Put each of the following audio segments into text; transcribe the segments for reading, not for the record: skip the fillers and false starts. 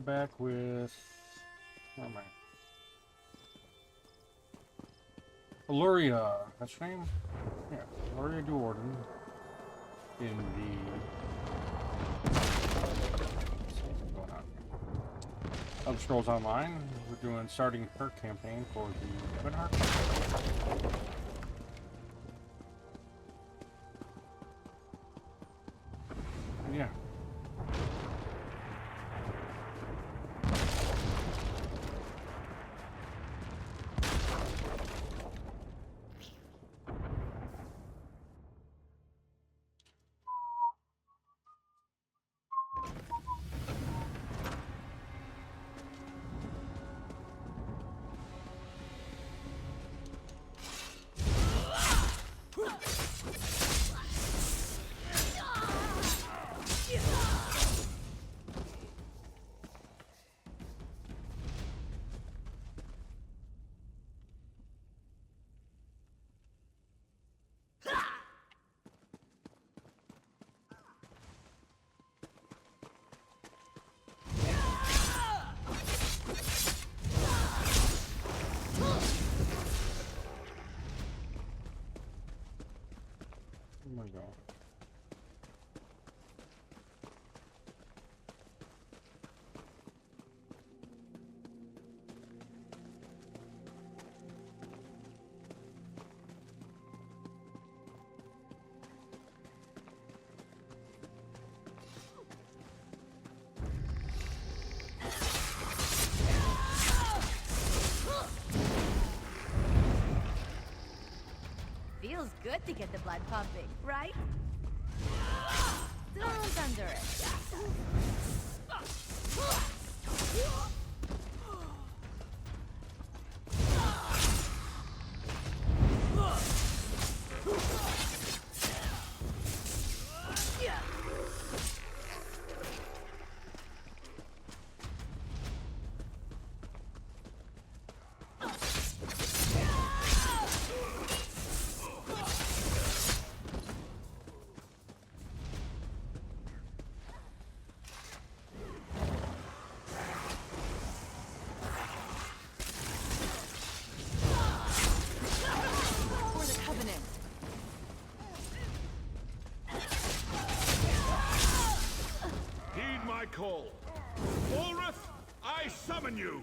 back with... Where am I? Alluria. That's her name? Yeah. Alluria Duorden. In the... What's going on? Elder Scrolls Online. We're starting her campaign for the Ebonheart. Yeah. Oh my god. Feels good to get the blood pumping, right? Throws under it. Call. Ulrith, I summon you!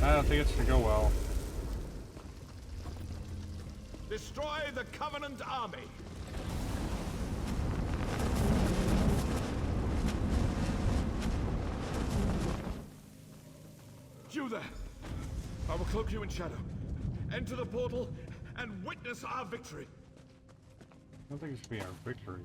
I don't think it's gonna go well. Destroy the Covenant army! You there! I will cloak you in shadow. Enter the portal and witness our victory. I don't think it should be our victory.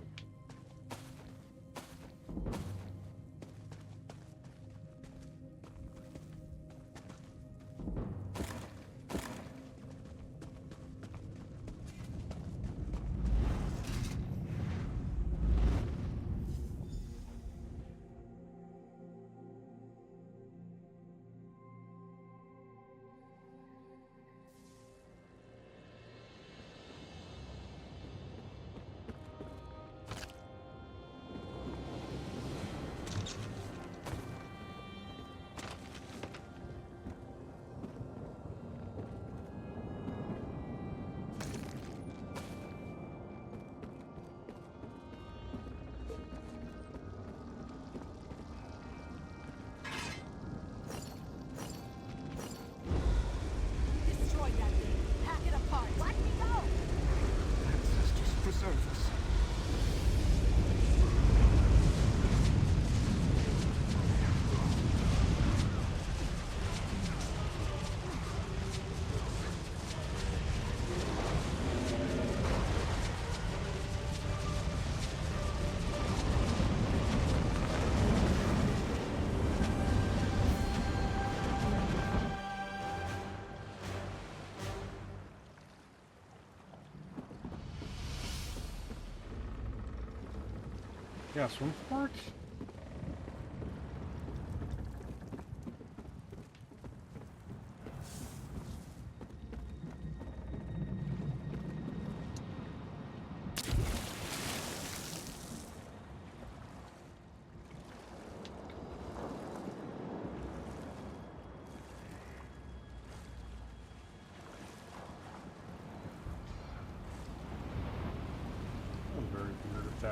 Yeah, swim port?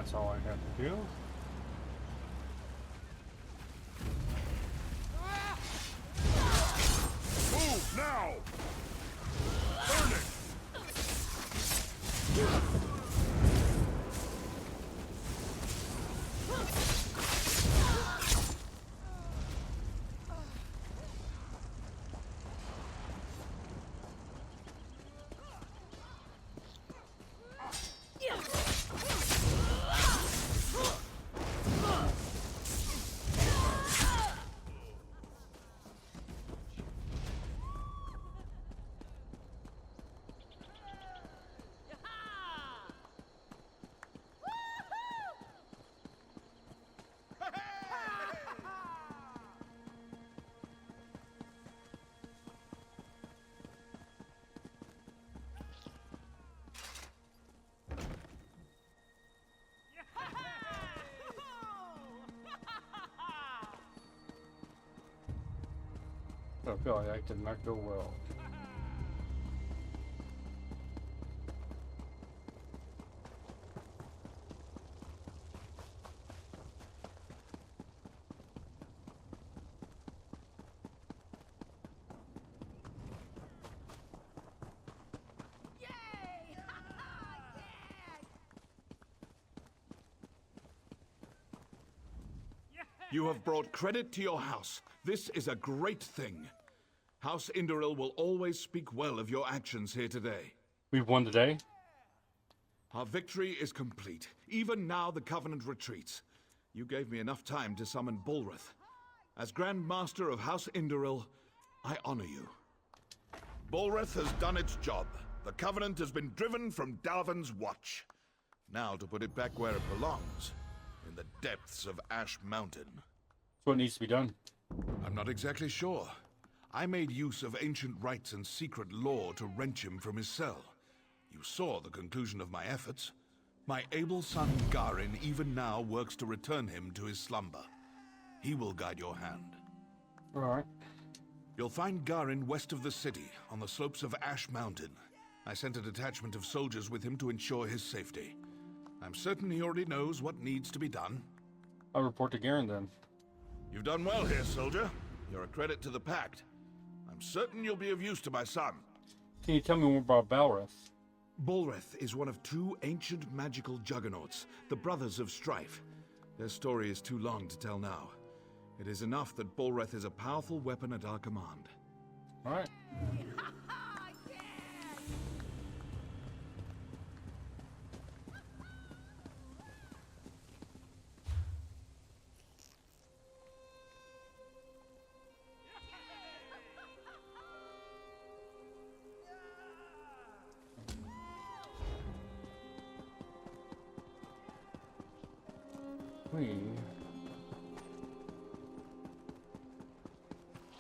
that's all I had to do. Move now! Burn it! I feel like that did not go well. You have brought credit to your house. This is a great thing. House Indoril will always speak well of your actions here today. We've won today. Our victory is complete. Even now the Covenant retreats. You gave me enough time to summon Bulrith. As Grand Master of House Indoril, I honor you. Bulrith has done its job. The Covenant has been driven from Dalvin's watch. Now to put it back where it belongs, in the depths of Ash Mountain. That's what needs to be done. I'm not exactly sure. I made use of ancient rites and secret law to wrench him from his cell. You saw the conclusion of my efforts. My able son Garin even now works to return him to his slumber. He will guide your hand. All right. You'll find Garin west of the city, on the slopes of Ash Mountain. I sent a detachment of soldiers with him to ensure his safety. I'm certain he already knows what needs to be done. I'll report to Garen then. You've done well here, soldier. You're a credit to the Pact. I'm certain you'll be of use to my son. Can you tell me more about Balrith? Bulrith is one of two ancient magical juggernauts, the Brothers of Strife. Their story is too long to tell now. It is enough that Bulrith is a powerful weapon at our command. All right. We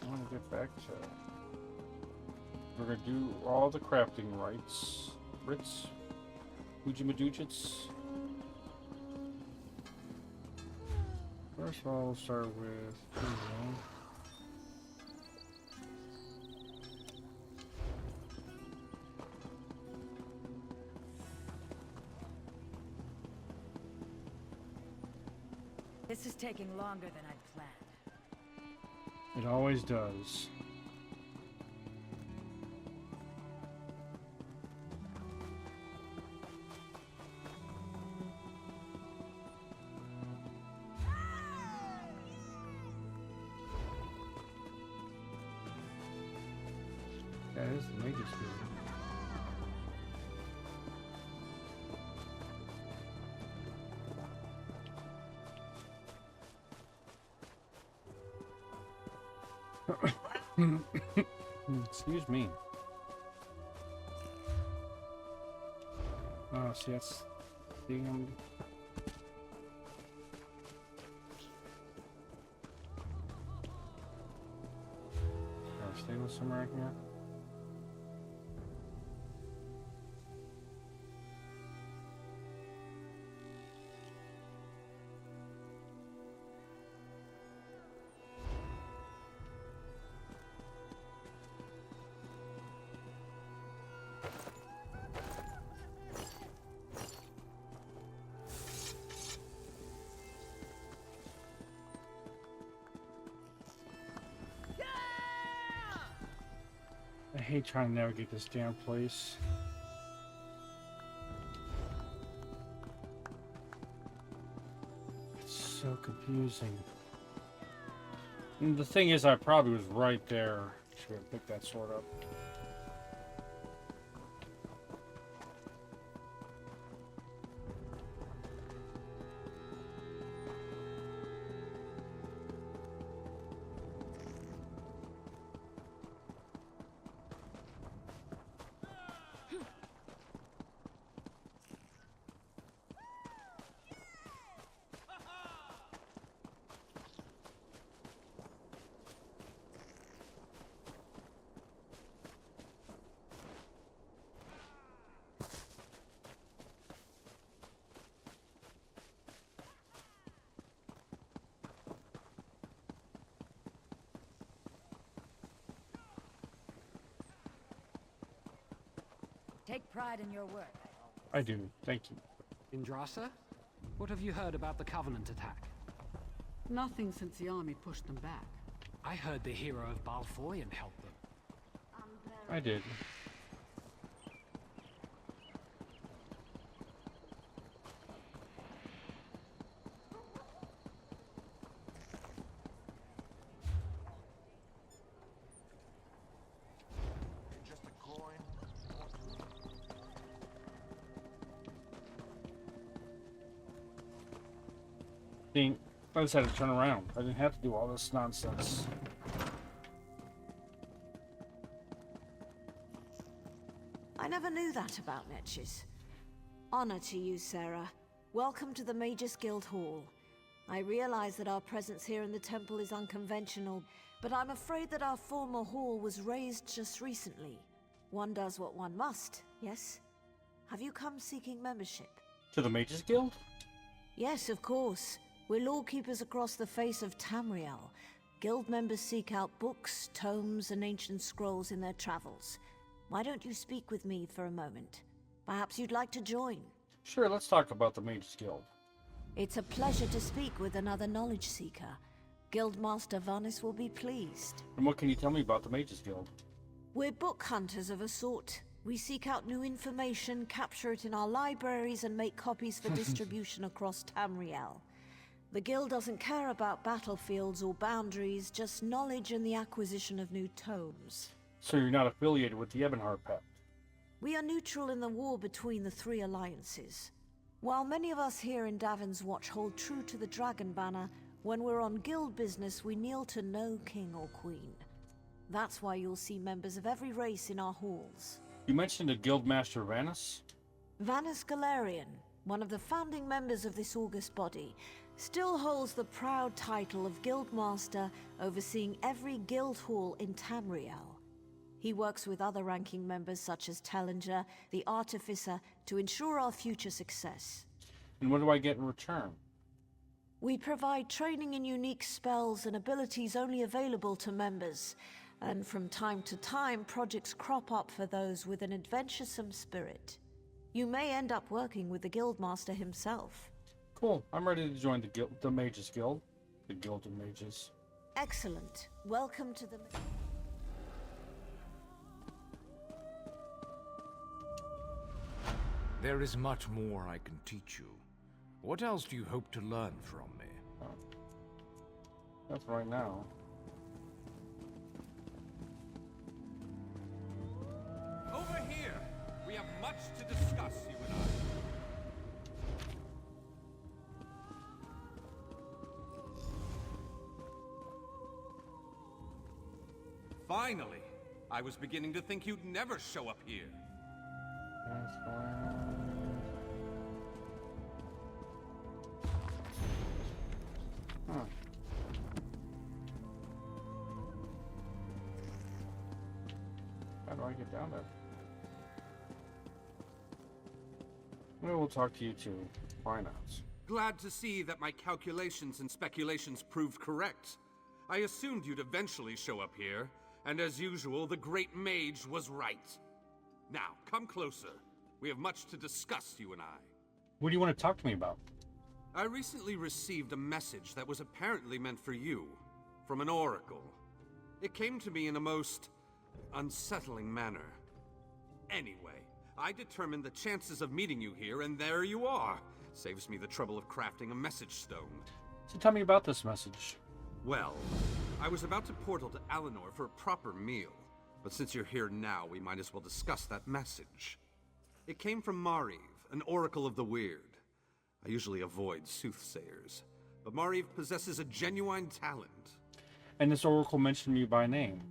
want to get back to. We're gonna do all the crafting rites. Ritz, Ujimadujits. First of all, we'll start with. This is taking longer than I'd planned. It always does. That is the Mage's Guild. Excuse me. Oh, see, that's the stainless somewhere here. hate trying to navigate this damn place. It's so confusing. And the thing is, I probably was right there. Should have picked that sword up. Take pride in your work. I do. Thank you. Indrasa? What have you heard about the Covenant attack? Nothing since the army pushed them back. I heard the hero of Balfoyan helped them. I did. Just a coin. See, I just had to turn around. I didn't have to do all this nonsense. I never knew that about Netches. Honor to you, Sarah. Welcome to the Magus Guild Hall. I realize that our presence here in the temple is unconventional, but I'm afraid that our former hall was razed just recently. One does what one must, yes? Have you come seeking membership? To the Mages Guild? Yes, of course. We're lawkeepers across the face of Tamriel. Guild members seek out books, tomes, and ancient scrolls in their travels. Why don't you speak with me for a moment? Perhaps you'd like to join. Sure, let's talk about the Mages Guild. It's a pleasure to speak with another knowledge seeker. Guildmaster Vanis will be pleased. And what can you tell me about the Mages Guild? We're book hunters of a sort. We seek out new information, capture it in our libraries, and make copies for distribution across Tamriel. The Guild doesn't care about battlefields or boundaries, just knowledge and the acquisition of new tomes. So you're not affiliated with the Ebonheart Pact? We are neutral in the war between the three alliances. While many of us here in Davin's Watch hold true to the Dragon Banner, when we're on guild business we kneel to no king or queen. That's why you'll see members of every race in our halls. You mentioned a Guildmaster Vanis? Vanis Galarian, one of the founding members of this august body, still holds the proud title of Guildmaster, overseeing every guild hall in Tamriel. He works with other ranking members such as Tellinger, the Artificer, to ensure our future success. And what do I get in return? We provide training in unique spells and abilities only available to members, and from time to time projects crop up for those with an adventuresome spirit. You may end up working with the Guildmaster himself. Cool, I'm ready to join the Mages Guild. The Guild of Mages. Excellent. Welcome to the... There is much more I can teach you. What else do you hope to learn from me? That's right now. Over here! We have much to discuss, you and I. Finally! I was beginning to think you'd never show up here. That's fine. Huh. How do I get down there? Maybe we'll talk to you too. Why not? Glad to see that my calculations and speculations proved correct. I assumed you'd eventually show up here, and as usual, the Great Mage was right. Now, come closer. We have much to discuss, you and I. What do you want to talk to me about? I recently received a message that was apparently meant for you, from an oracle. It came to me in a most unsettling manner. Anyway, I determined the chances of meeting you here, and there you are. Saves me the trouble of crafting a message stone. So tell me about this message. Well, I was about to portal to Eleanor for a proper meal, but since you're here now, we might as well discuss that message. It came from Mariv, an oracle of the weird. I usually avoid soothsayers, but Mariv possesses a genuine talent. And this oracle mentioned me by name.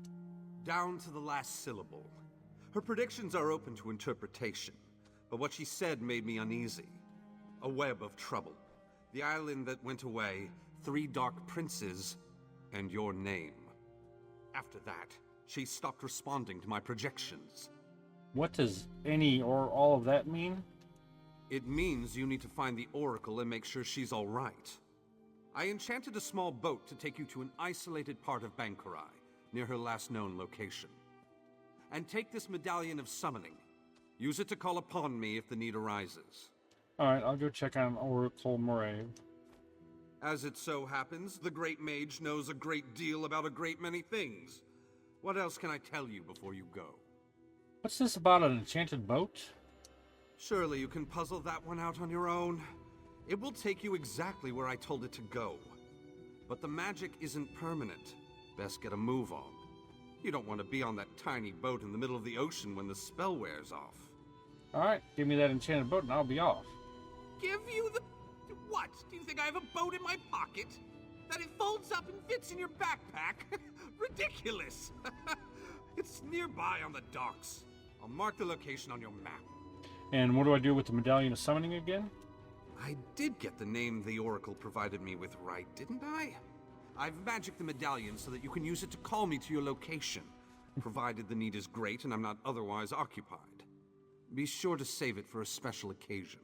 Down to the last syllable. Her predictions are open to interpretation, but what she said made me uneasy. A web of trouble. The island that went away, 3 dark princes, and your name. After that, she stopped responding to my projections. What does any or all of that mean? It means you need to find the Oracle and make sure she's all right. I enchanted a small boat to take you to an isolated part of Bankarai, near her last known location. And take this Medallion of Summoning. Use it to call upon me if the need arises. Alright, I'll go check on Oracle Moray. As it so happens, the Great Mage knows a great deal about a great many things. What else can I tell you before you go? What's this about an enchanted boat? Surely you can puzzle that one out on your own. It will take you exactly where I told it to go. But the magic isn't permanent. Best get a move on. You don't want to be on that tiny boat in the middle of the ocean when the spell wears off. Alright, give me that enchanted boat and I'll be off. Give you the... What? Do you think I have a boat in my pocket? That it folds up and fits in your backpack? Ridiculous! It's nearby on the docks. I'll mark the location on your map. And what do I do with the Medallion of Summoning again? I did get the name the Oracle provided me with right, didn't I? I've magicked the medallion so that you can use it to call me to your location, provided the need is great and I'm not otherwise occupied. Be sure to save it for a special occasion.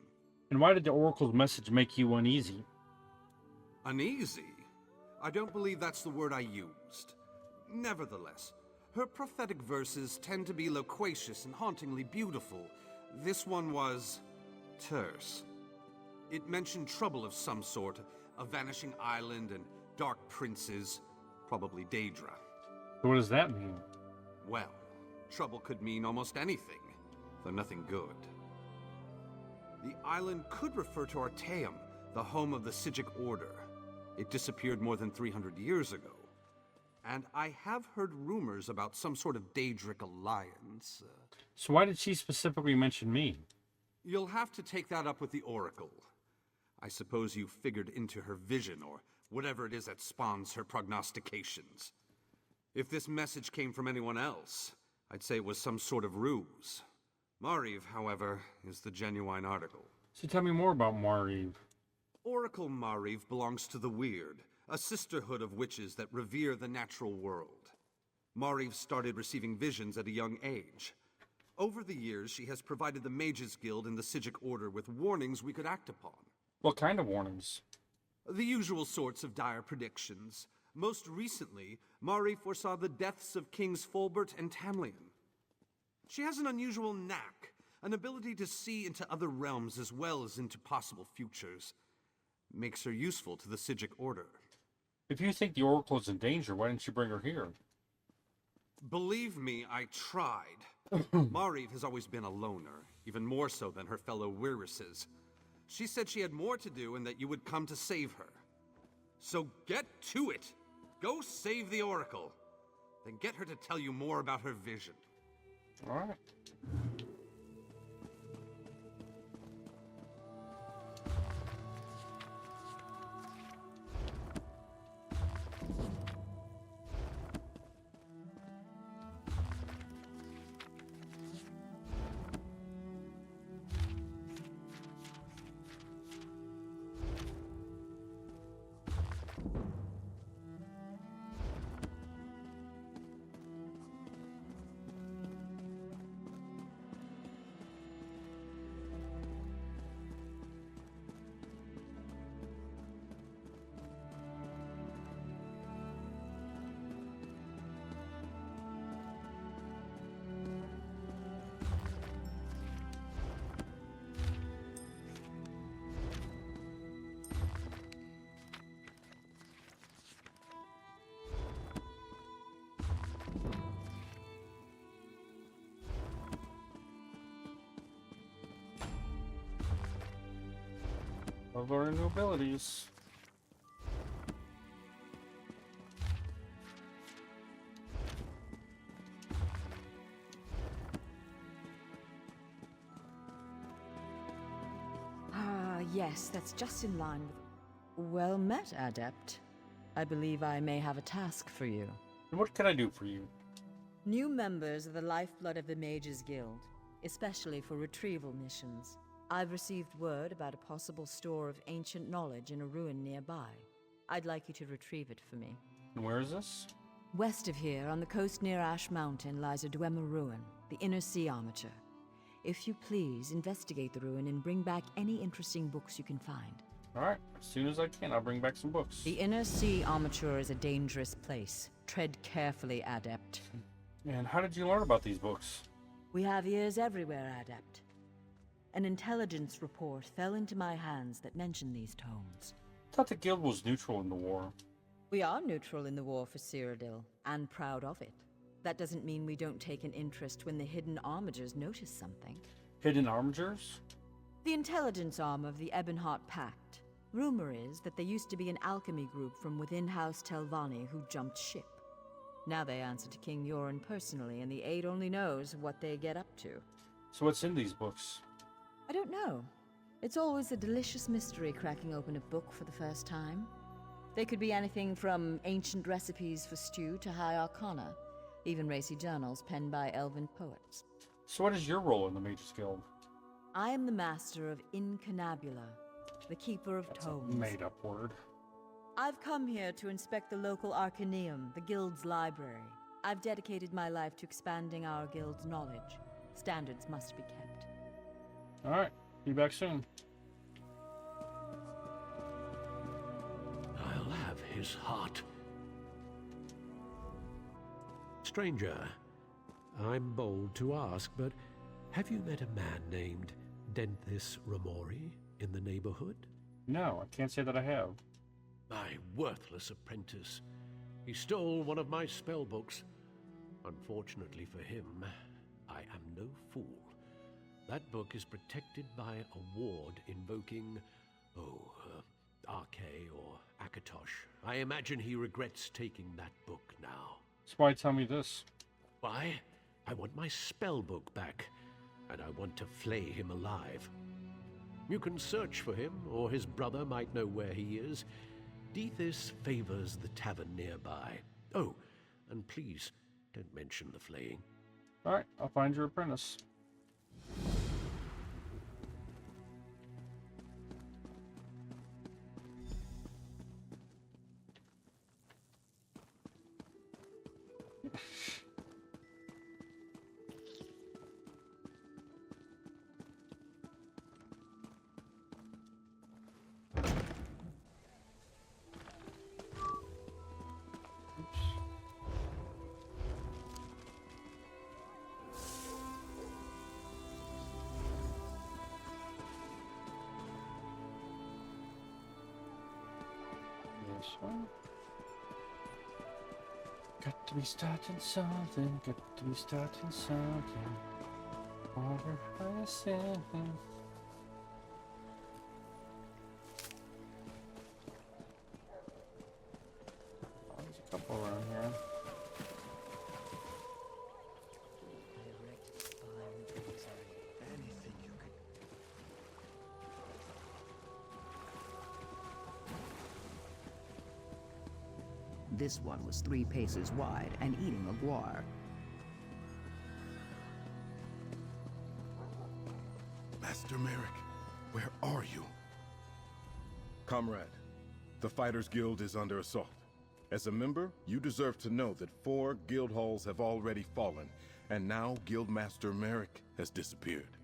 And why did the Oracle's message make you uneasy? Uneasy? I don't believe that's the word I used. Nevertheless, her prophetic verses tend to be loquacious and hauntingly beautiful. This one was... terse. It mentioned trouble of some sort, a vanishing island and dark princes, probably Daedra. So what does that mean? Well, trouble could mean almost anything, though nothing good. The island could refer to Artaeum, the home of the Sigic Order. It disappeared more than 300 years ago. And I have heard rumors about some sort of Daedric alliance. So why did she specifically mention me? You'll have to take that up with the Oracle. I suppose you figured into her vision, or whatever it is that spawns her prognostications. If this message came from anyone else, I'd say it was some sort of ruse. Mariv, however, is the genuine article. So tell me more about Mariv. Oracle Mariv belongs to the Weird, a sisterhood of witches that revere the natural world. Mariv started receiving visions at a young age. Over the years, she has provided the Mages Guild and the Sigic Order with warnings we could act upon. What kind of warnings? The usual sorts of dire predictions. Most recently, Mari foresaw the deaths of Kings Fulbert and Tamlian. She has an unusual knack, an ability to see into other realms as well as into possible futures. Makes her useful to the Sigic Order. If you think the Oracle is in danger, why didn't you bring her here? Believe me, I tried. Mariv has always been a loner, even more so than her fellow Wirises. She said she had more to do and that you would come to save her. So get to it! Go save the Oracle! Then get her to tell you more about her vision. Alright. Love learning new abilities. Ah, yes, that's just in line with... Well met, Adept. I believe I may have a task for you. And what can I do for you? New members are the lifeblood of the Mages Guild, especially for retrieval missions. I've received word about a possible store of ancient knowledge in a ruin nearby. I'd like you to retrieve it for me. And where is this? West of here, on the coast near Ash Mountain, lies a Dwemer ruin, the Inner Sea Armature. If you please, investigate the ruin and bring back any interesting books you can find. Alright, as soon as I can, I'll bring back some books. The Inner Sea Armature is a dangerous place. Tread carefully, Adept. And how did you learn about these books? We have ears everywhere, Adept. An intelligence report fell into my hands that mentioned these tomes. I thought the guild was neutral in the war. We are neutral in the war for Cyrodiil, and proud of it. That doesn't mean we don't take an interest when the hidden armigers notice something. Hidden armigers? The intelligence arm of the Ebonheart Pact. Rumor is that there used to be an alchemy group from within House Telvanni who jumped ship. Now they answer to King Yoren personally, and the Aid only knows what they get up to. So what's in these books? I don't know. It's always a delicious mystery cracking open a book for the first time. They could be anything from ancient recipes for stew to high arcana, even racy journals penned by elven poets. So what is your role in the Mages Guild? I am the master of Incunabula, the keeper of That's tomes. a made-up word. I've come here to inspect the local Arcaneum, the guild's library. I've dedicated my life to expanding our guild's knowledge. Standards must be kept. Alright, be back soon. I'll have his heart. Stranger, I'm bold to ask, but have you met a man named Denthis Ramori in the neighborhood? No, I can't say that I have. My worthless apprentice. He stole one of my spell books. Unfortunately for him, I am no fool. That book is protected by a ward invoking, Arche or Akatosh. I imagine he regrets taking that book now. So why tell me this? Why? I want my spell book back, and I want to flay him alive. You can search for him, or his brother might know where he is. Dethys favors the tavern nearby. Oh, and please, don't mention the flaying. Alright, I'll find your apprentice. This one. Got to be starting something, got to be starting something. Water hyacinth. Oh, there's a couple around here. This one was 3 paces wide and eating a guar. Master Merrick, where are you? Comrade, the Fighters Guild is under assault. As a member, you deserve to know that 4 guild halls have already fallen, and now Guildmaster Merrick has disappeared.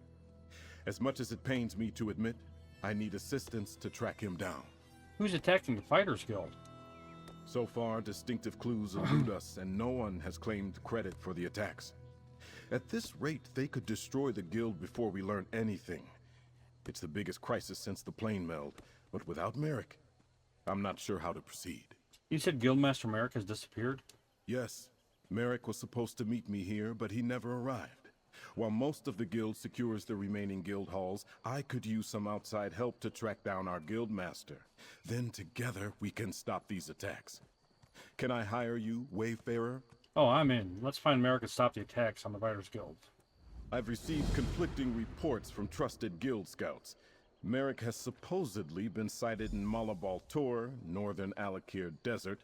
As much as it pains me to admit, I need assistance to track him down. Who's attacking the Fighters Guild? So far, distinctive clues elude us, and no one has claimed credit for the attacks. At this rate, they could destroy the guild before we learn anything. It's the biggest crisis since the plane meld, but without Merrick, I'm not sure how to proceed. You said Guildmaster Merrick has disappeared? Yes. Merrick was supposed to meet me here, but he never arrived. While most of the guild secures the remaining guild halls, I could use some outside help to track down our guild master. Then together we can stop these attacks. Can I hire you, Wayfarer? Oh, I'm in. Let's find Merrick and stop the attacks on the Fighters Guild. I've received conflicting reports from trusted guild scouts. Merrick has supposedly been sighted in Malabal Tor, northern Alakir Desert,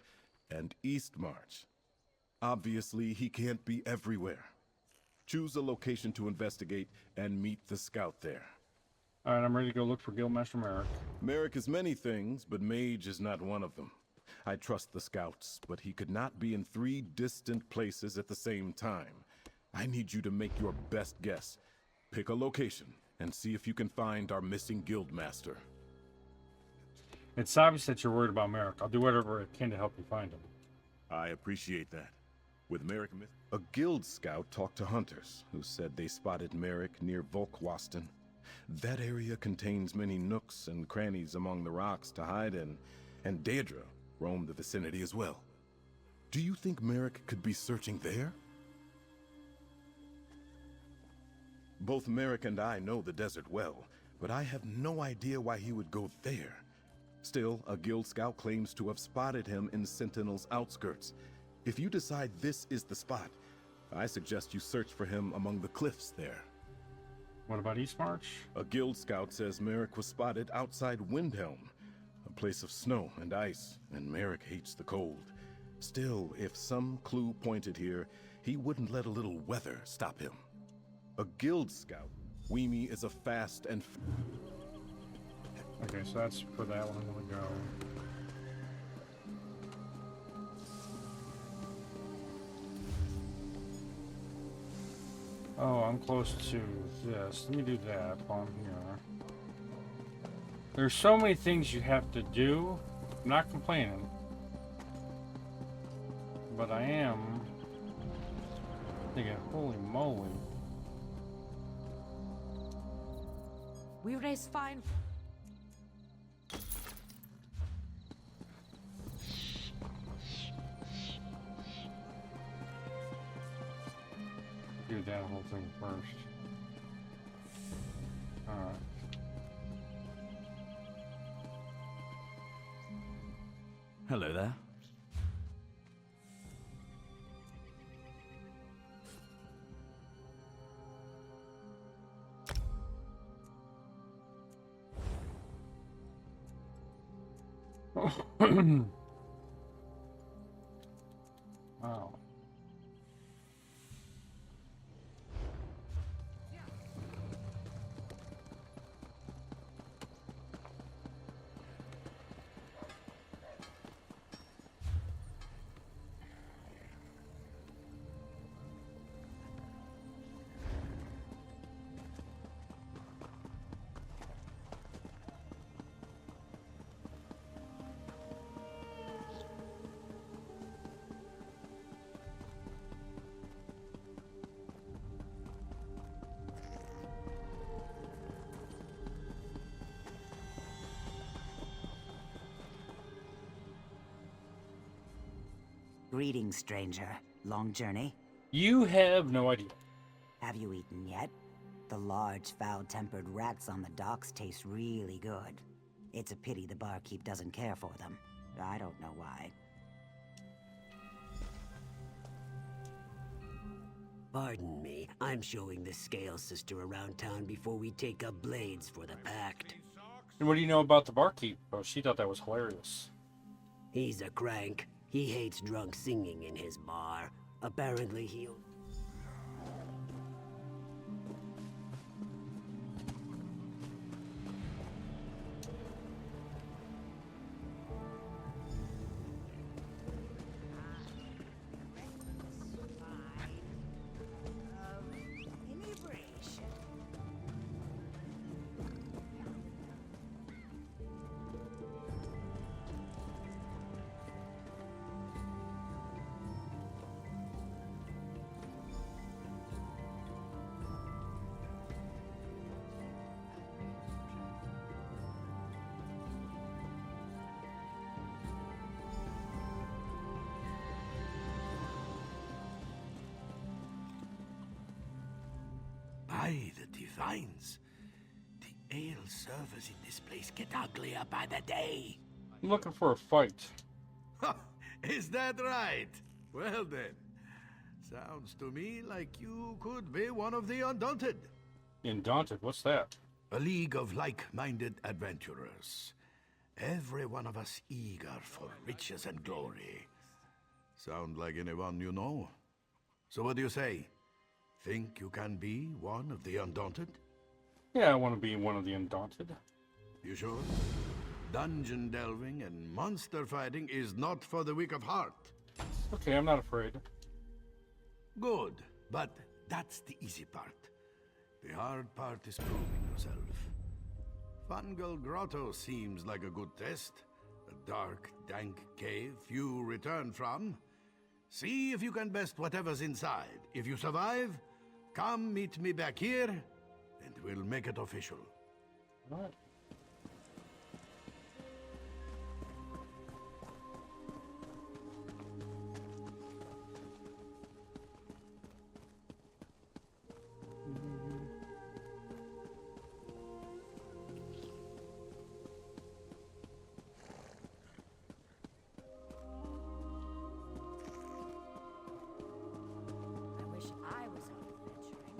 and East March. Obviously, he can't be everywhere. Choose a location to investigate and meet the scout there. Alright, I'm ready to go look for Guildmaster Merrick. Merrick is many things, but mage is not one of them. I trust the scouts, but he could not be in 3 distant places at the same time. I need you to make your best guess. Pick a location and see if you can find our missing guildmaster. It's obvious that you're worried about Merrick. I'll do whatever I can to help you find him. I appreciate that. With Merrick missing, a guild scout talked to hunters who said they spotted Merrick near Volkwaston. That area contains many nooks and crannies among the rocks to hide in, and Daedra roamed the vicinity as well. Do you think Merrick could be searching there? Both Merrick and I know the desert well, but I have no idea why he would go there. Still, a guild scout claims to have spotted him in Sentinel's outskirts. If you decide this is the spot, I suggest you search for him among the cliffs there. What about East March? A guild scout says Merrick was spotted outside Windhelm, a place of snow and ice, and Merrick hates the cold. Still, if some clue pointed here, he wouldn't let a little weather stop him. A guild scout, Weemy is a fast and... Okay, so that's for that one I'm gonna go. Oh, I'm close to this. Let me do that while I'm here. There's so many things you have to do. I'm not complaining. But I am thinking, holy moly. We raise fine. Do that whole thing first. Alright. Hello there. Wow. Greetings, stranger. Long journey? You have no idea. Have you eaten yet? The large, foul-tempered rats on the docks taste really good. It's a pity the barkeep doesn't care for them. I don't know why. Pardon me, I'm showing the Scale Sister around town before we take up blades for the Pact. And what do you know about the barkeep? Oh, she thought that was hilarious. He's a crank. He hates drunk singing in his bar. Apparently he'll... divines. The ale servers in this place get uglier by the day. I'm looking for a fight. Is that right? Well then, sounds to me like you could be one of the Undaunted. Undaunted? What's that? A league of like-minded adventurers. Every one of us eager for riches and glory. Sound like anyone you know? So what do you say? Think you can be one of the Undaunted? Yeah, I want to be one of the Undaunted. You sure? Dungeon delving and monster fighting is not for the weak of heart. Okay, I'm not afraid. Good, but that's the easy part. The hard part is proving yourself. Fungal Grotto seems like a good test. A dark, dank cave few return from. See if you can best whatever's inside. If you survive, come meet me back here, and we'll make it official. All right. I wish I was out adventuring.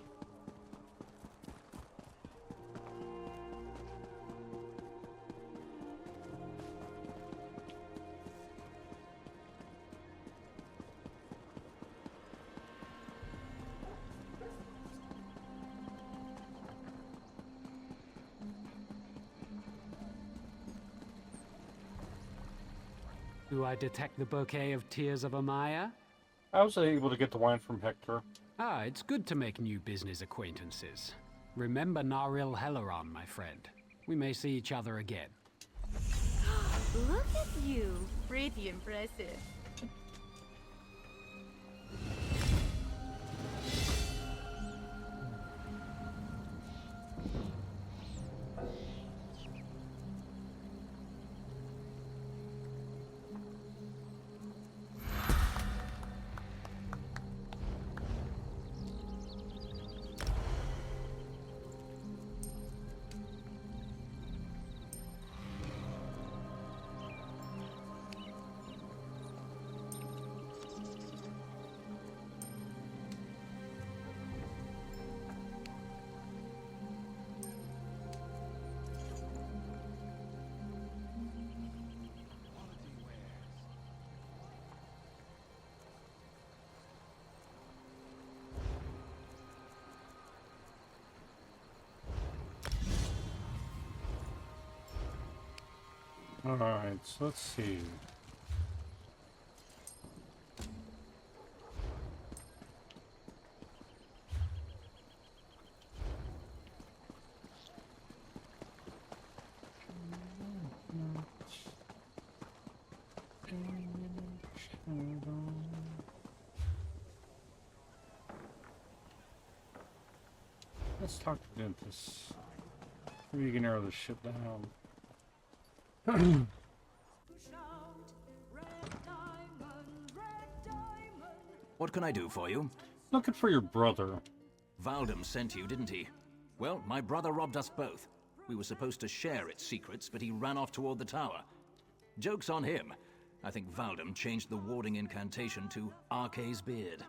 Do I detect the bouquet of tears of Amaya? I was able to get the wine from Hector. Ah, it's good to make new business acquaintances. Remember Naril Helleron, my friend. We may see each other again. Look at you. Pretty impressive. Alright, so let's see. Let's talk to Dentis. Maybe you can narrow this shit down. What can I do for you? Looking for your brother. Valdem sent you, didn't he? Well, my brother robbed us both. We were supposed to share its secrets, but he ran off toward the tower. Joke's on him. I think Valdem changed the warding incantation to Arce's beard.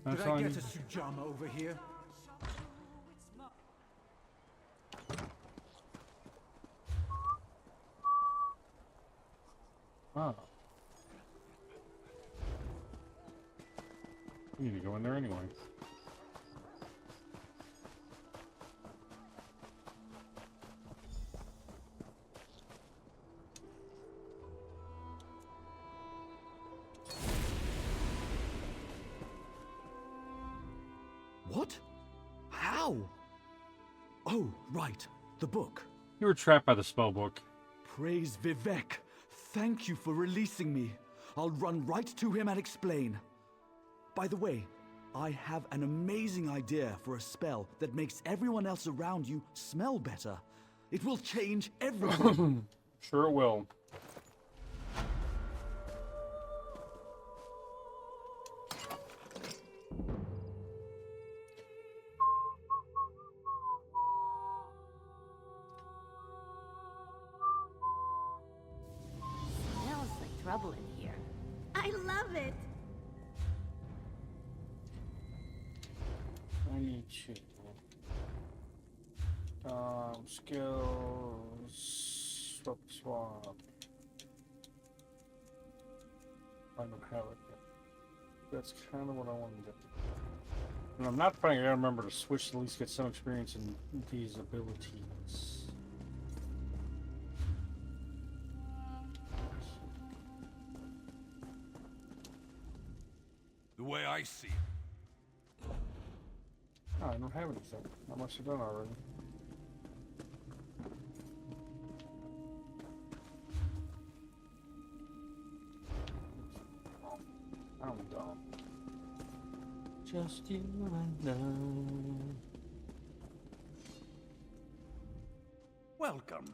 Did I get a Sujama over here? Ah. You need to go in there anyway. What? How? Oh, right. The book. You were trapped by the spellbook. Praise Vivek. Thank you for releasing me. I'll run right to him and explain. By the way, I have an amazing idea for a spell that makes everyone else around you smell better. It will change everything. Sure it will. trouble in here. I love it! I need to. Skills. Swap. I don't have it yet. That's kind of what I want to do. And I'm not finding. I gotta remember to switch to at least get some experience in these abilities. The way I see it. Oh, I don't have anything. I must have done already. I'm dumb. Just you and I. Welcome.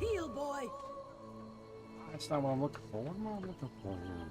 Heal, boy! That's not what I'm looking for. What am I looking for here?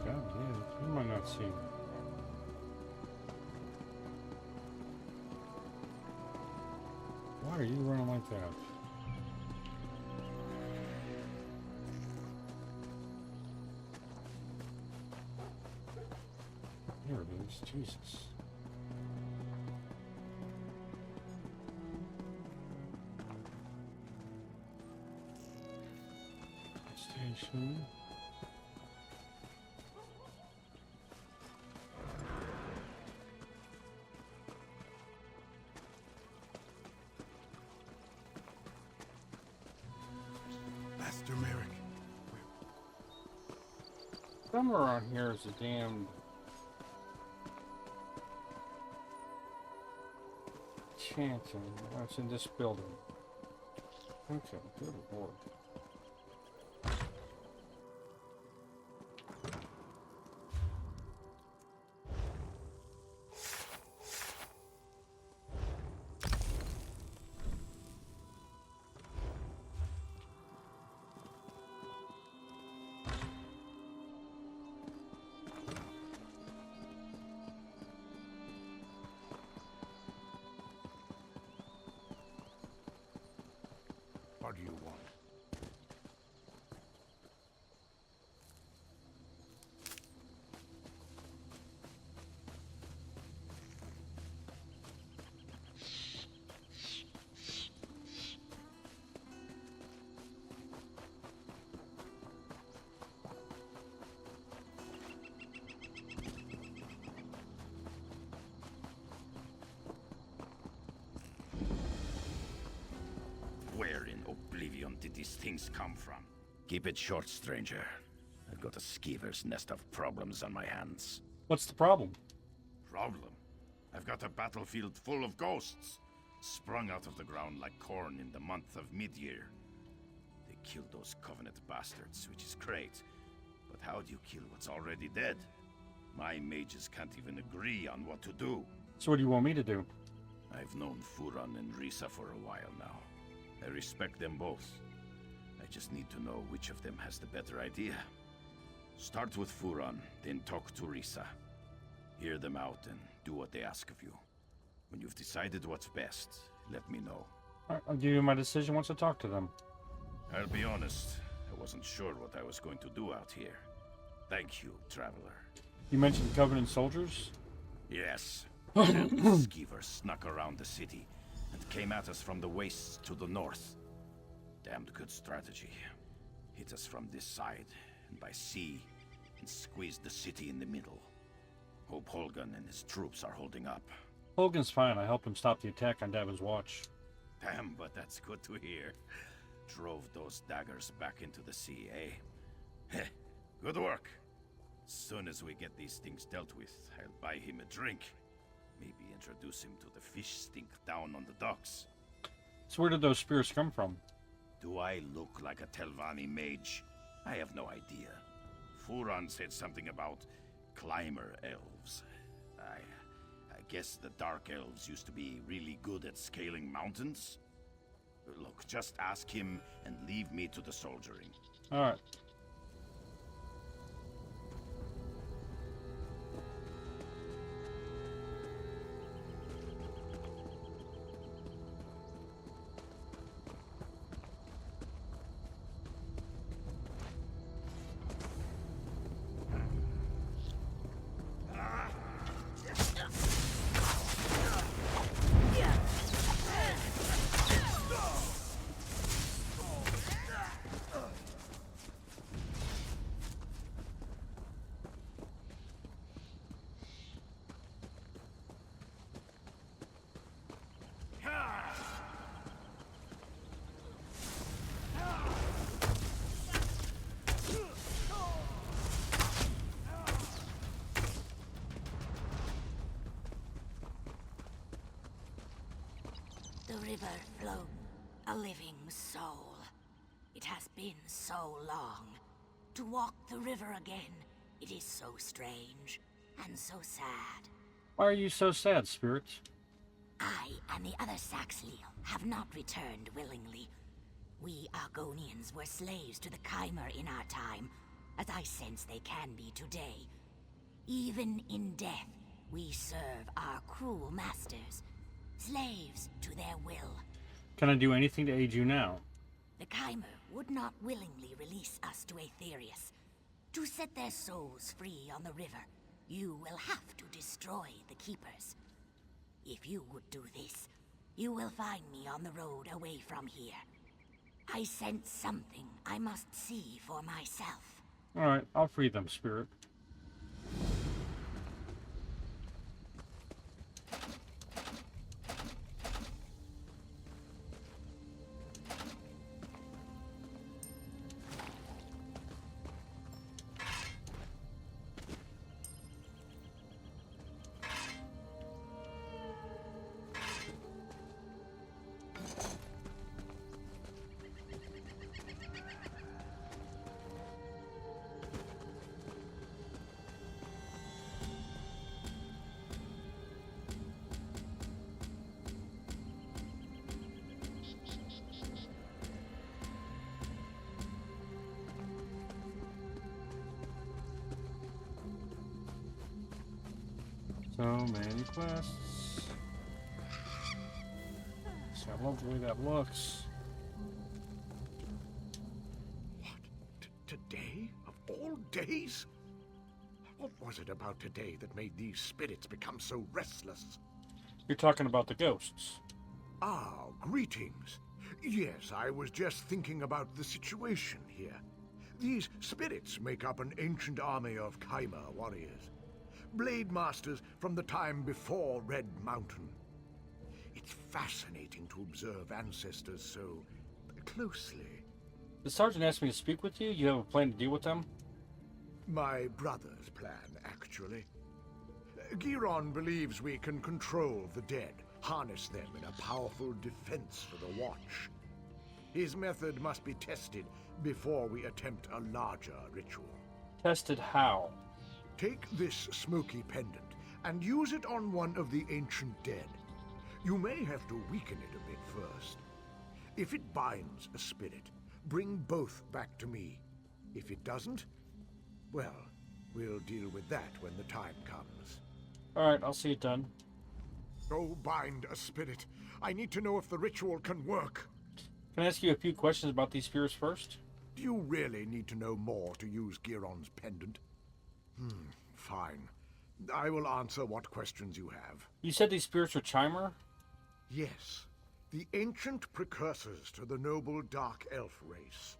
God damn, who am I not seeing? Why are you running like that? Here it is. Jesus. Station. Master Merrick. Somewhere around here is a damn chanting. Oh, it's in this building. Okay, good lord. What do you want? Where in oblivion did these things come from? Keep it short, stranger. I've got a skeever's nest of problems on my hands. What's the problem? Problem? I've got a battlefield full of ghosts, sprung out of the ground like corn in the month of mid-year. They killed those Covenant bastards, which is great. But how do you kill what's already dead? My mages can't even agree on what to do. So what do you want me to do? I've known Furan and Risa for a while now. I respect them both. I just need to know which of them has the better idea. Start with Furan, then talk to Risa. Hear them out and do what they ask of you. When you've decided what's best, let me know. Alright, I'll give you my decision once I talk to them. I'll be honest, I wasn't sure what I was going to do out here. Thank you, traveler. You mentioned Covenant soldiers? Yes. Skeevers snuck around the city and came at us from the wastes to the north. Damned good strategy. Hit us from this side and by sea and squeezed the city in the middle. Hope Holgan and his troops are holding up. Hogan's fine. I helped him stop the attack on Davin's watch. Damn, but that's good to hear. Drove those daggers back into the sea, eh? Heh, good work. As soon as we get these things dealt with, I'll buy him a drink. Maybe introduce him to the fish stink down on the docks. So where did those spears come from? Do I look like a Telvanni mage? I have no idea. Furan said something about climber elves. I guess the dark elves used to be really good at scaling mountains. Look, just ask him and leave me to the soldiering. Alright. The river flowed, a living soul. It has been so long. To walk the river again, it is so strange and so sad. Why are you so sad, Spirit? I and the other Saxhleel have not returned willingly. We Argonians were slaves to the Chimer in our time, as I sense they can be today. Even in death, we serve our cruel masters, slaves to their will. Can I do anything to aid you now? The Chimer would not willingly release us to Aetherius, to set their souls free on the river. You will have to destroy the Keepers. If you would do this, you will find me on the road away from here. I sense something I must see for myself. Alright, I'll free them, Spirit. So many quests. See, I love the way that looks. Today? Of all days? What was it about today that made these spirits become so restless? You're talking about the ghosts. Ah, greetings. Yes, I was just thinking about the situation here. These spirits make up an ancient army of Kaimer warriors. Blade masters from the time before Red Mountain. It's fascinating to observe ancestors so closely. The sergeant asked me to speak with you. You have a plan to deal with them? My brother's plan, actually. Giron believes we can control the dead, harness them in a powerful defense for the Watch. His method must be tested before we attempt a larger ritual. Tested how? Take this smoky pendant and use it on one of the ancient dead. You may have to weaken it a bit first. If it binds a spirit, bring both back to me. If it doesn't, well, we'll deal with that when the time comes. Alright, I'll see it done. Go bind a spirit. I need to know if the ritual can work. Can I ask you a few questions about these spirits first? Do you really need to know more to use Giron's pendant? Fine. I will answer what questions you have. You said these spirits were Chimer? Yes. The ancient precursors to the noble Dark Elf race.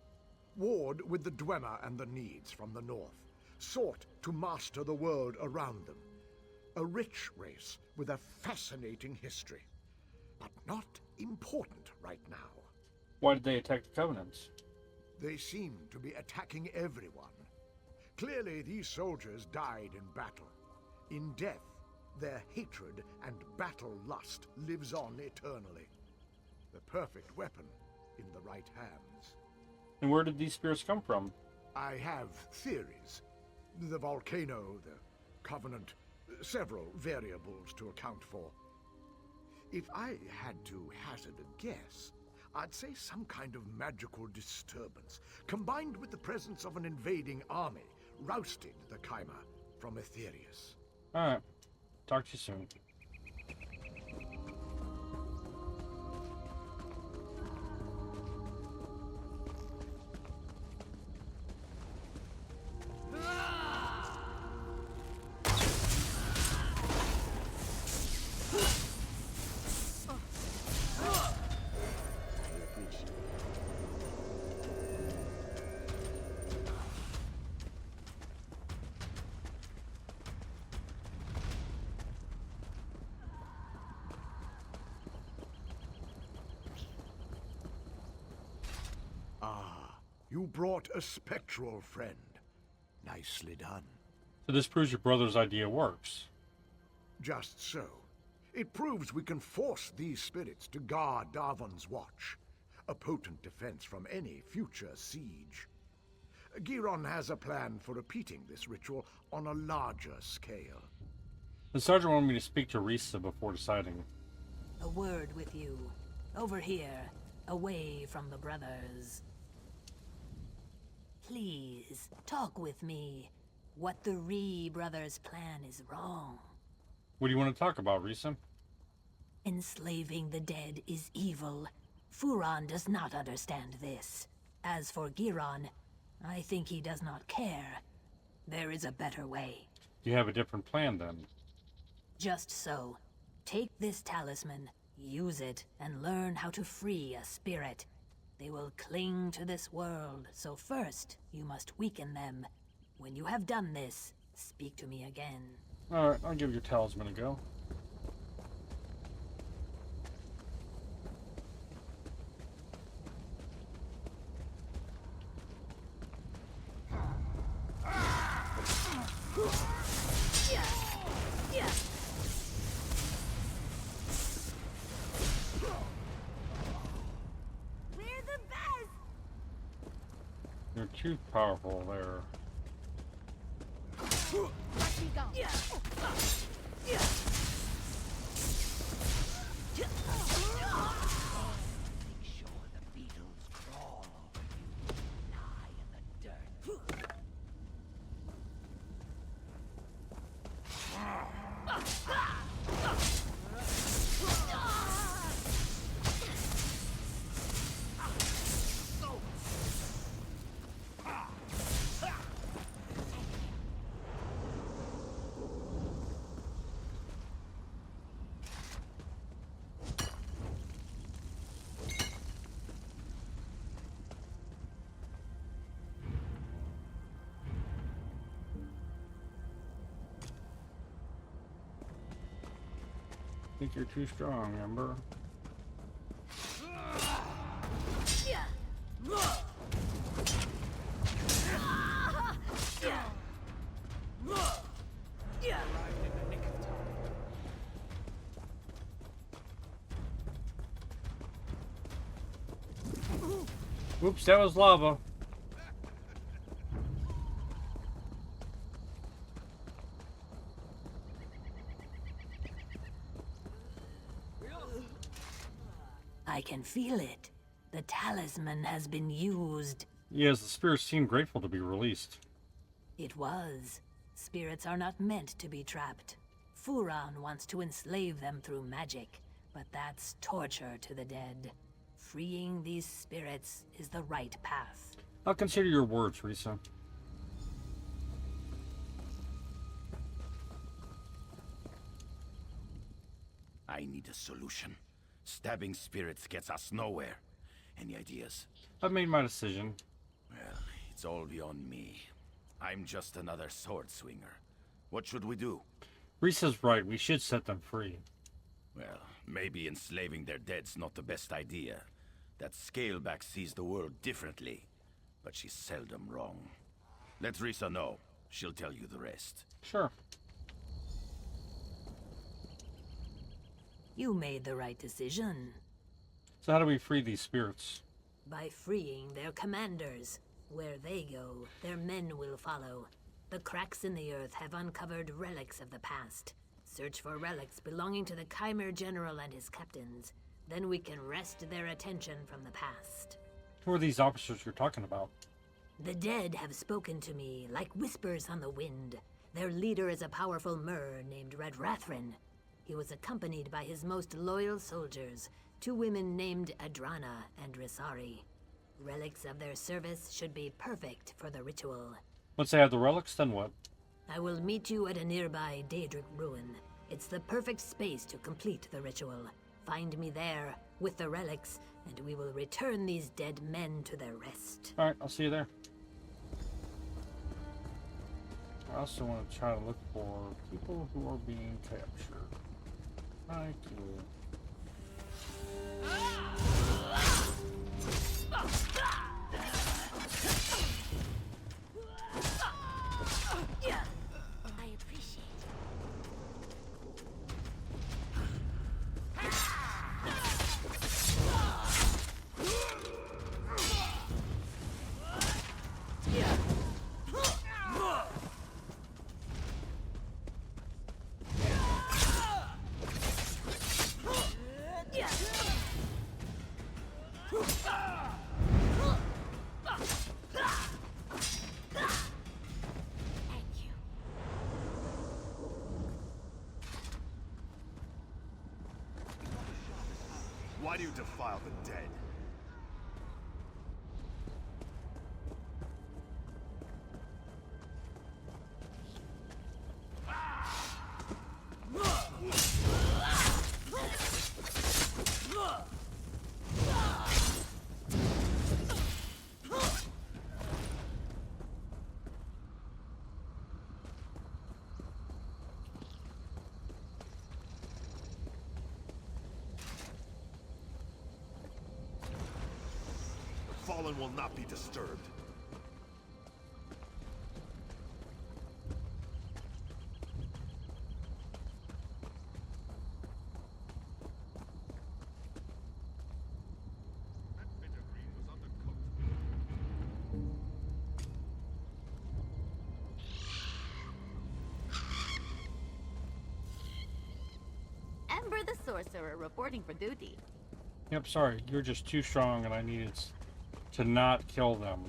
Warred with the Dwemer and the Needs from the north, sought to master the world around them. A rich race with a fascinating history, but not important right now. Why did they attack the Covenants? They seem to be attacking everyone. Clearly, these soldiers died in battle. In death, their hatred and battle lust lives on eternally. The perfect weapon in the right hands. And where did these spirits come from? I have theories. The volcano, the Covenant, several variables to account for. If I had to hazard a guess, I'd say some kind of magical disturbance, combined with the presence of an invading army, rousted the Kaimer from Aetherius. Alright. Talk to you soon. You brought a spectral friend. Nicely done. So this proves your brother's idea works. Just so. It proves we can force these spirits to guard Darvan's watch. A potent defense from any future siege. Giron has a plan for repeating this ritual on a larger scale. The sergeant wanted me to speak to Risa before deciding. A word with you. Over here, away from the brothers. Please, talk with me. What the Ree brothers' plan is wrong. What do you want to talk about, Risa? Enslaving the dead is evil. Furon does not understand this. As for Giron, I think he does not care. There is a better way. You have a different plan then? Just so. Take this talisman, use it, and learn how to free a spirit. They will cling to this world, so first, you must weaken them. When you have done this, speak to me again. Alright, I'll give your talisman a go. You're too powerful there. Let me go. Make sure the beetles crawl over you, lie in the dirt. I think you're too strong, Ember. Oops, that was lava. I can feel it. The talisman has been used. Yes, the spirits seem grateful to be released. It was. Spirits are not meant to be trapped. Furan wants to enslave them through magic, but that's torture to the dead. Freeing these spirits is the right path. I'll consider your words, Risa. I need a solution. Stabbing spirits gets us nowhere. Any ideas? I've made my decision. Well, it's all beyond me. I'm just another sword swinger. What should we do? Risa's right. We should set them free. Well, maybe enslaving their dead's not the best idea. That Scaleback sees the world differently, but she's seldom wrong. Let Risa know. She'll tell you the rest. Sure. You made the right decision. So how do we free these spirits? By freeing their commanders. Where they go, their men will follow. The cracks in the earth have uncovered relics of the past. Search for relics belonging to the Chimera General and his captains. Then we can wrest their attention from the past. Who are these officers you're talking about? The dead have spoken to me like whispers on the wind. Their leader is a powerful Mer named Red Rathrin. He was accompanied by his most loyal soldiers, 2 women named Adrana and Risari. Relics of their service should be perfect for the ritual. Once they have the relics, then what? I will meet you at a nearby Daedric ruin. It's the perfect space to complete the ritual. Find me there, with the relics, and we will return these dead men to their rest. Alright, I'll see you there. I also want to try to look for people who are being captured. Thank you. I appreciate Why do you defile the dead? fallen will not be disturbed. Ember the Sorcerer reporting for duty. Yep, sorry. You're just too strong and I needed to not kill them.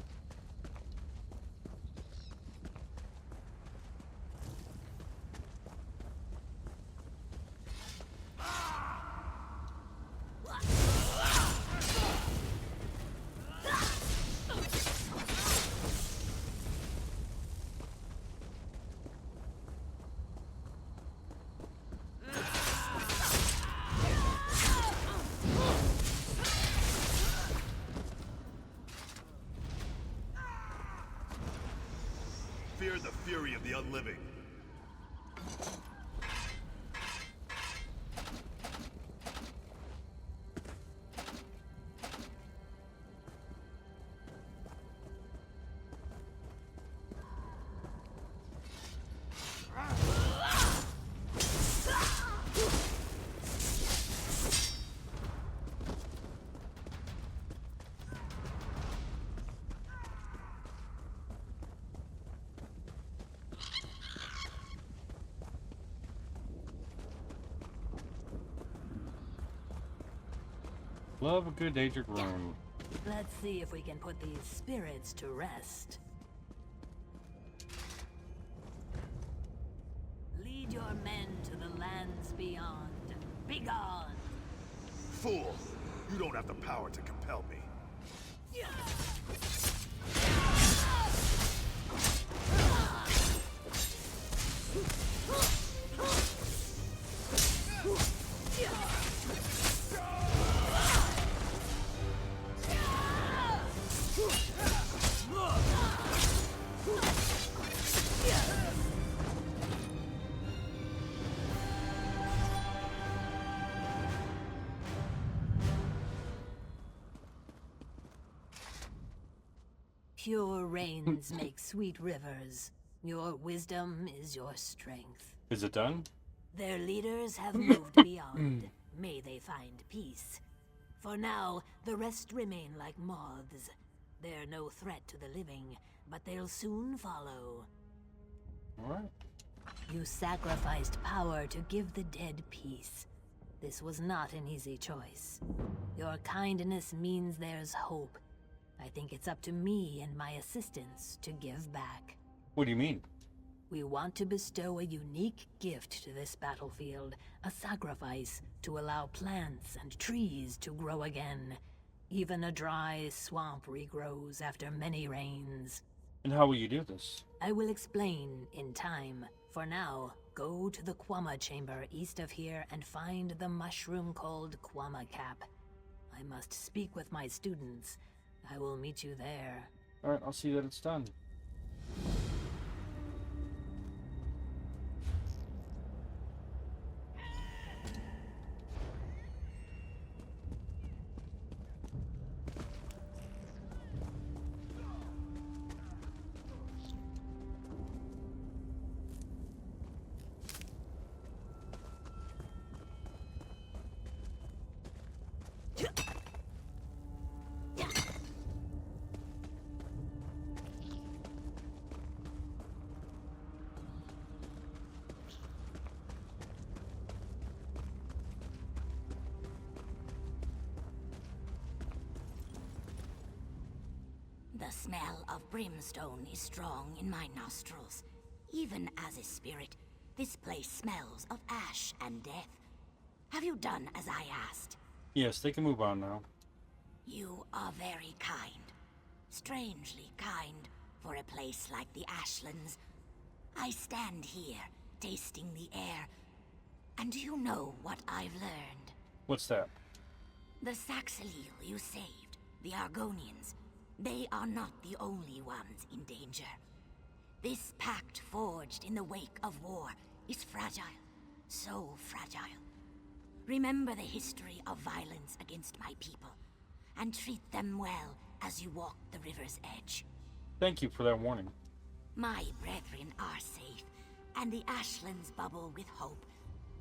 Fear the fury of the unliving. Love a good Daedric rune. Let's see if we can put these spirits to rest. Lead your men to the lands beyond. Begone! Fool! You don't have the power to compel me. Pure rains make sweet rivers. Your wisdom is your strength. Is it done? Their leaders have moved beyond. May they find peace. For now, the rest remain like moths. They're no threat to the living, but they'll soon follow. Alright. You sacrificed power to give the dead peace. This was not an easy choice. Your kindness means there's hope. I think it's up to me and my assistants to give back. What do you mean? We want to bestow a unique gift to this battlefield, a sacrifice to allow plants and trees to grow again. Even a dry swamp regrows after many rains. And how will you do this? I will explain in time. For now, go to the Quama chamber east of here and find the mushroom called Quama Cap. I must speak with my students. I will meet you there. Alright, I'll see that it's done. The smell of brimstone is strong in my nostrils. Even as a spirit, this place smells of ash and death. Have you done as I asked? Yes, they can move on now. You are very kind. Strangely kind for a place like the Ashlands. I stand here, tasting the air. And do you know what I've learned? What's that? The Saxilil you saved, the Argonians, they are not the only ones in danger. This pact forged in the wake of war is fragile. So fragile. Remember the history of violence against my people, and treat them well, as you walk the river's edge. Thank you for that warning. My brethren are safe, and the ashlands bubble with hope.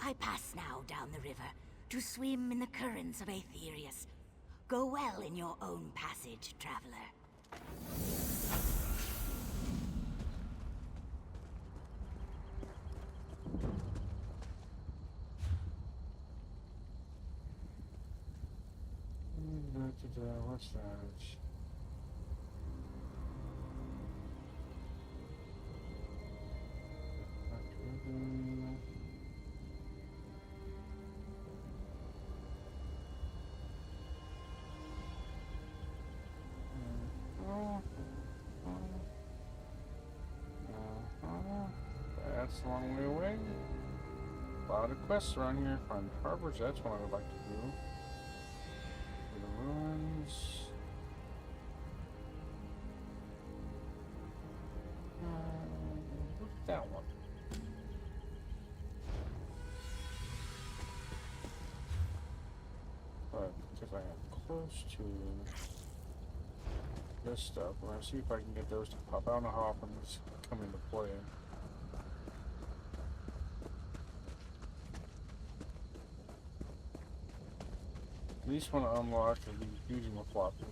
I pass now down the river to swim in the currents of Aetherius. Go well in your own passage, traveler. What's that? That's a long way away. A lot of quests around here. Find harbors, that's what I would like to do. The ruins. Look at that one. But because I am close to this stuff, we're gonna see if I can get those to pop. I don't know how often these come into play. At least want to unlock the using the floppy.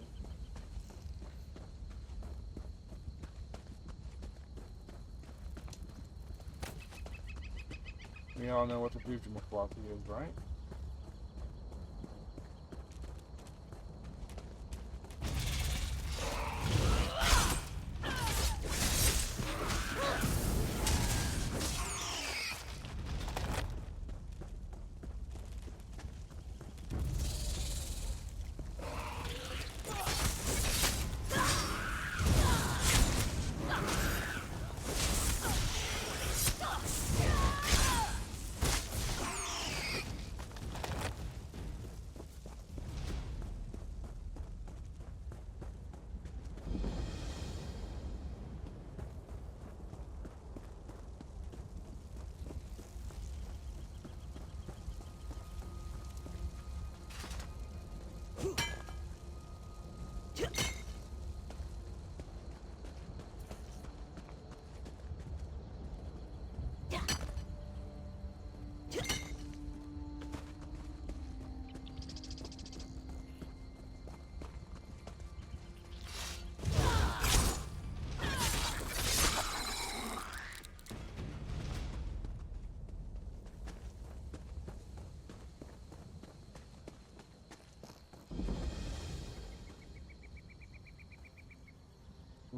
We all know what the Bujima floppy is, right?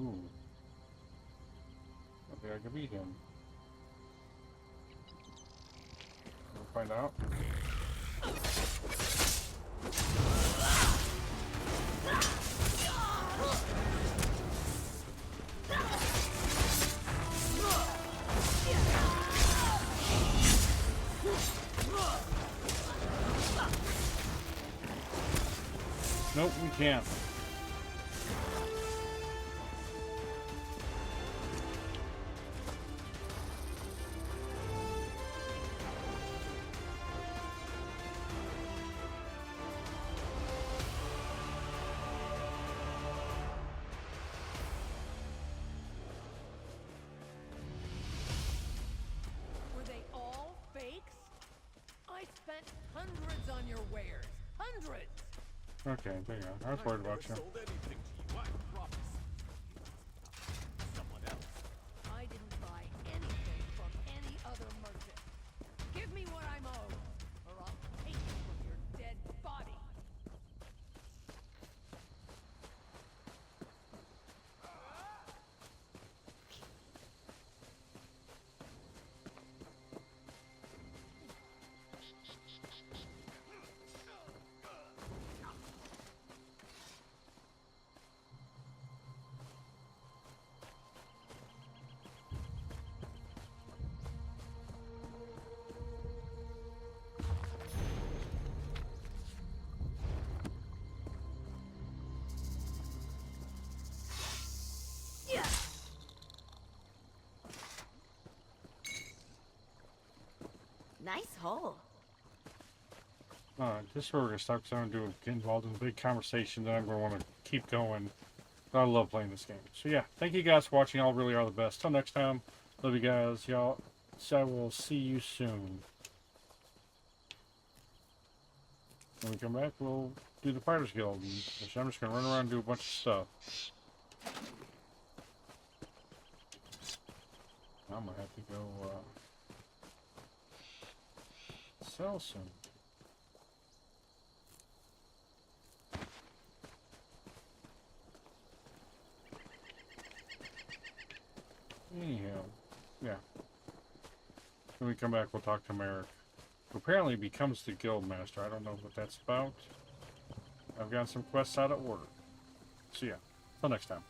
Ooh. Okay, I can beat him. We'll find out. Nope, we can't. Were they all fakes? I spent hundreds on your wares. Hundreds! Okay, there you go. I was worried about you. I didn't buy anything from any other merchant. Give me what I'm owed, or I'll take it from your dead body. Nice hole. This is where we're gonna stop because I'm gonna get involved in a big conversation. Then I'm gonna want to keep going. I love playing this game. So yeah, thank you guys for watching. Y'all really are the best. Till next time, love you guys. Y'all, so I will see you soon. When we come back, we'll do the Fighters Guild. And I'm just going to run around and do a bunch of stuff. I'm going to have to go sell some. Anyhow, yeah. When we come back, we'll talk to Merrick, who apparently becomes the guild master. I don't know what that's about. I've got some quests out of order. So yeah, till next time.